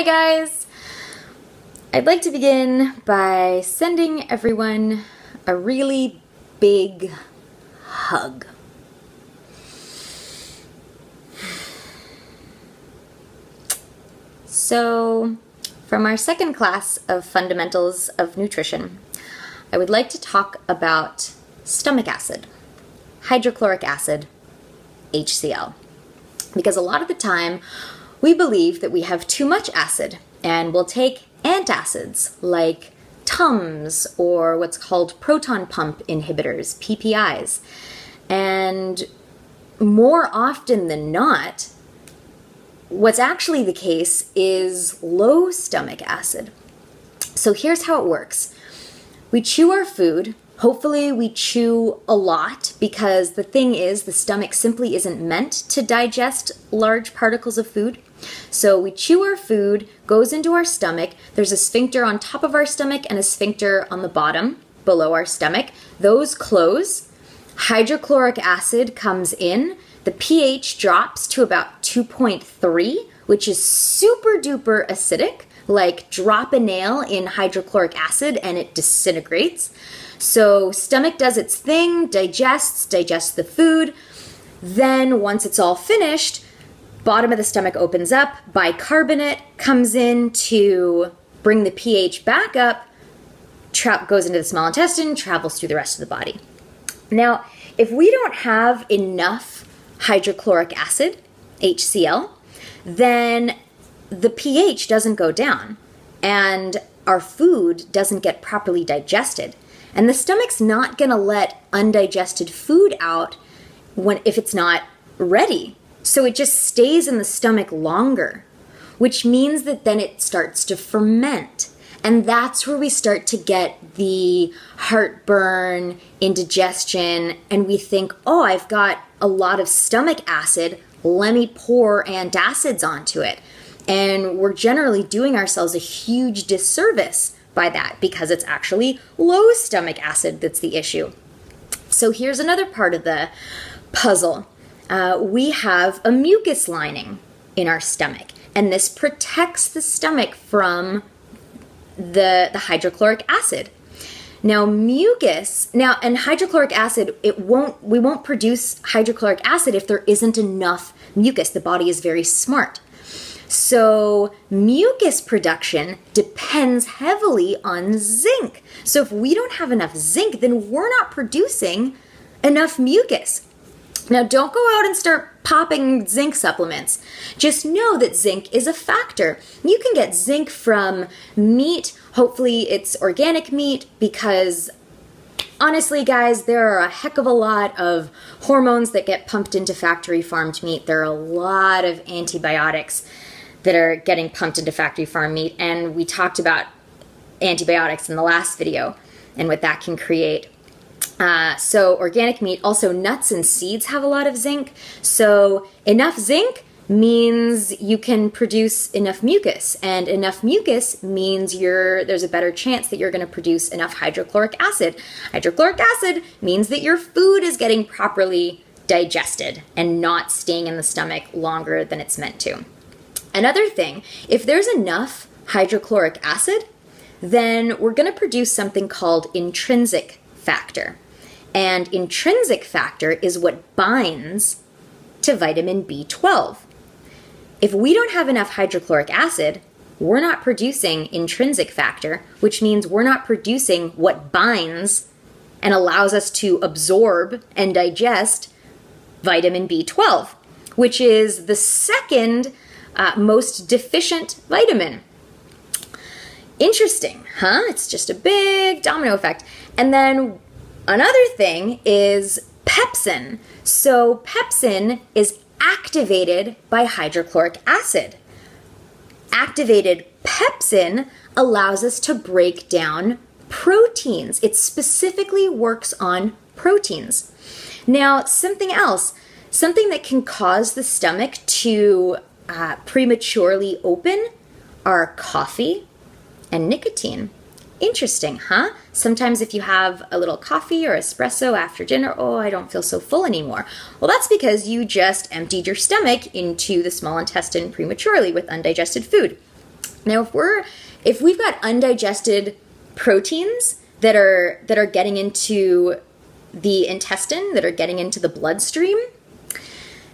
Hi guys! I'd like to begin by sending everyone a really big hug. So, from our second class of Fundamentals of Nutrition, I would like to talk about stomach acid, hydrochloric acid, HCl. Because a lot of the time, we believe that we have too much acid, and we'll take antacids like Tums or what's called proton pump inhibitors, PPIs. And more often than not, what's actually the case is low stomach acid. So here's how it works. We chew our food. Hopefully we chew a lot, because the thing is the stomach simply isn't meant to digest large particles of food. So we chew our food, goes into our stomach. There's a sphincter on top of our stomach and a sphincter on the bottom below our stomach. Those close. Hydrochloric acid comes in. The pH drops to about 2.3, which is super duper acidic. Like drop a nail in hydrochloric acid and it disintegrates. So stomach does its thing, digests the food. Then once it's all finished, bottom of the stomach opens up, bicarbonate comes in to bring the pH back up, goes into the small intestine, travels through the rest of the body. Now, if we don't have enough hydrochloric acid, HCl, then the pH doesn't go down and our food doesn't get properly digested. And the stomach's not going to let undigested food out if it's not ready. So it just stays in the stomach longer, which means that then it starts to ferment. And that's where we start to get the heartburn, indigestion, and we think, oh, I've got a lot of stomach acid, let me pour antacids onto it. And we're generally doing ourselves a huge disservice by that, because it's actually low stomach acid that's the issue. So here's another part of the puzzle. We have a mucus lining in our stomach, and this protects the stomach from the hydrochloric acid. Now and hydrochloric acid, we won't produce hydrochloric acid if there isn't enough mucus. The body is very smart. So mucus production depends heavily on zinc. So if we don't have enough zinc, then we're not producing enough mucus. Now, don't go out and start popping zinc supplements. Just know that zinc is a factor. You can get zinc from meat. Hopefully it's organic meat, because honestly, guys, there are a heck of a lot of hormones that get pumped into factory farmed meat. There are a lot of antibiotics that are getting pumped into factory farm meat, and we talked about antibiotics in the last video and what that can create. So organic meat, also nuts and seeds have a lot of zinc. So enough zinc means you can produce enough mucus, and enough mucus means there's a better chance that you're going to produce enough hydrochloric acid. Hydrochloric acid means that your food is getting properly digested and not staying in the stomach longer than it's meant to. Another thing, if there's enough hydrochloric acid, then we're going to produce something called intrinsic factor. And intrinsic factor is what binds to vitamin B12. If we don't have enough hydrochloric acid, we're not producing intrinsic factor, which means we're not producing what binds and allows us to absorb and digest vitamin B12, which is the second most deficient vitamin. Interesting, huh? It's just a big domino effect. And then another thing is pepsin. So pepsin is activated by hydrochloric acid. Activated pepsin allows us to break down proteins. It specifically works on proteins. Now, something else, something that can cause the stomach to prematurely open are coffee and nicotine. Interesting, huh? Sometimes if you have a little coffee or espresso after dinner, oh, I don't feel so full anymore. Well, that's because you just emptied your stomach into the small intestine prematurely with undigested food. Now, if we've got undigested proteins that are getting into the intestine, that are getting into the bloodstream,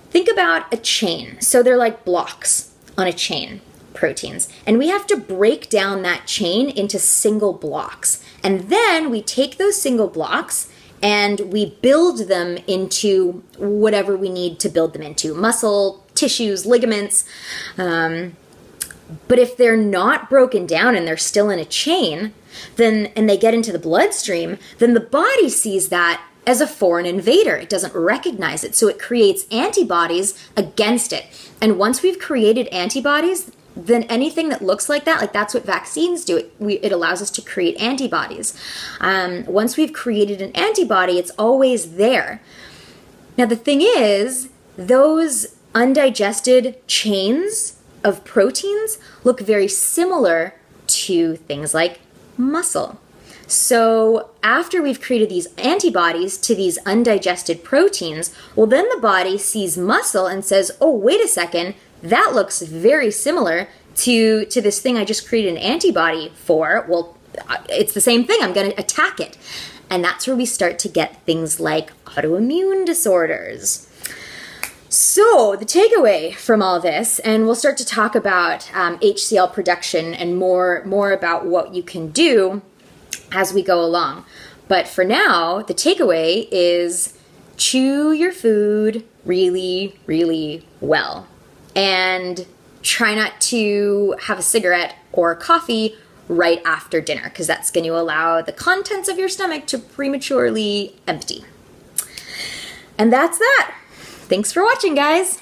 think about a chain. So they're like blocks on a chain, proteins. And we have to break down that chain into single blocks. And then we take those single blocks and we build them into whatever we need to build them into. Muscle, tissues, ligaments. But if they're not broken down and they're still in a chain, and they get into the bloodstream, then the body sees that as a foreign invader. It doesn't recognize it, so it creates antibodies against it. And once we've created antibodies, then anything that looks like that, like that's what vaccines do, it allows us to create antibodies. Once we've created an antibody, it's always there. Now the thing is, those undigested chains of proteins look very similar to things like muscle. So after we've created these antibodies to these undigested proteins, well, then the body sees muscle and says, oh, wait a second, that looks very similar to this thing I just created an antibody for. Well, it's the same thing. I'm going to attack it. And that's where we start to get things like autoimmune disorders. So the takeaway from all this, and we'll start to talk about HCl production and more about what you can do as we go along. But for now, the takeaway is chew your food really, really well. And try not to have a cigarette or coffee right after dinner, because that's going to allow the contents of your stomach to prematurely empty. And that's that. Thanks for watching, guys.